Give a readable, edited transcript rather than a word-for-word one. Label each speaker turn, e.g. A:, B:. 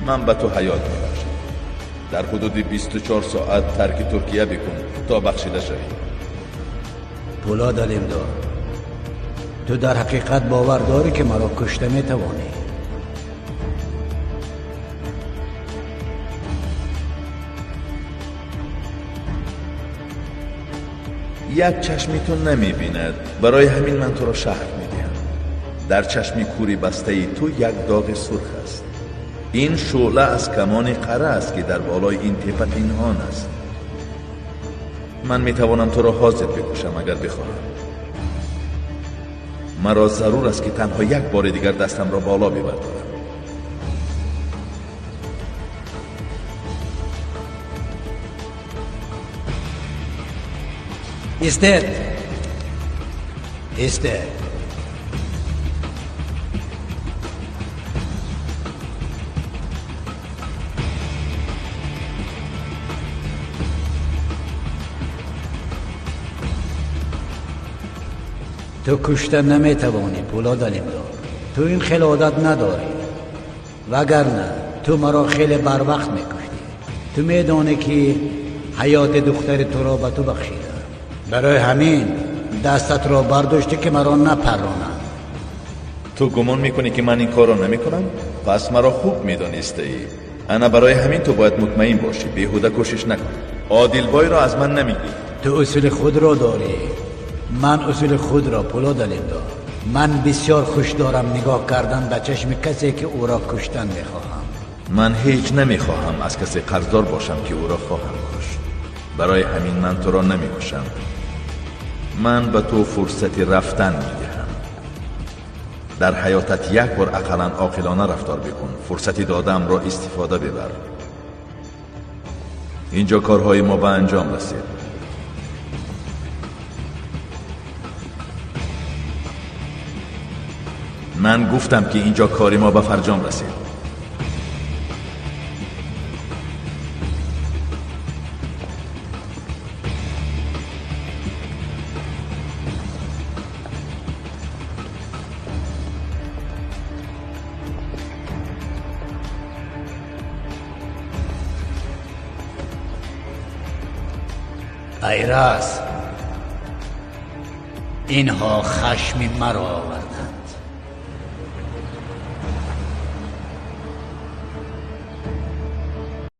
A: من به تو حیات میبخشم. در حدود 24 ساعت ترک ترکیه بکن تا بخشیده شوی.
B: پولاد علیمدار، تو در حقیقت باور داری که مرا کشته میتوانی؟
A: یک چشمی تو نمیبیند، برای همین من تو را شهر میدهم. در چشمی کوری بسته ای تو یک داغ سرخ است. این شعله از کمان قره است که در بالای این تپه پنهان است. من میتوانم تو را حاضر بکشم اگر بخواهم. مرا ضرور است که تنها یک بار دیگر دستم را بالا ببردارم.
B: ایستد. تو کشته نمیتوانی پولاد علیمدار. تو این خیلی عادت نداری، وگرنه تو مرا خیلی بر وقت میکشتی. تو میدانی که حیات دختر تو را به تو بخشیده، برای همین دستت را برداشتی که مرا نپرانند.
A: تو گمان میکنی که من این کار را نمیکنم؟ پس مرا خوب میدانسته ای. انا برای همین تو باید مطمئن باشی، بیهوده کوشش نکن. عادل بای را از من نمیگی.
B: تو اصول خود را داری، من اصول خود را پولاد علیمدار. من بسیار خوش دارم نگاه کردن به چشم کسی که او را کشتن میخواهم.
A: من هیچ نمیخواهم از کسی قرضدار باشم که او را خواهم کشت. برای همین من تو را نمیکشم. من به تو فرصت رفتن میدهم. در حیاتت یک بار اقلا عاقلانه رفتار بکن. فرصتی دادم را استفاده ببر. اینجا کارهای ما به انجام رسید. من گفتم که اینجا کاری ما به فرجام رسید.
B: ایراز، اینها خشم مرا آوردند.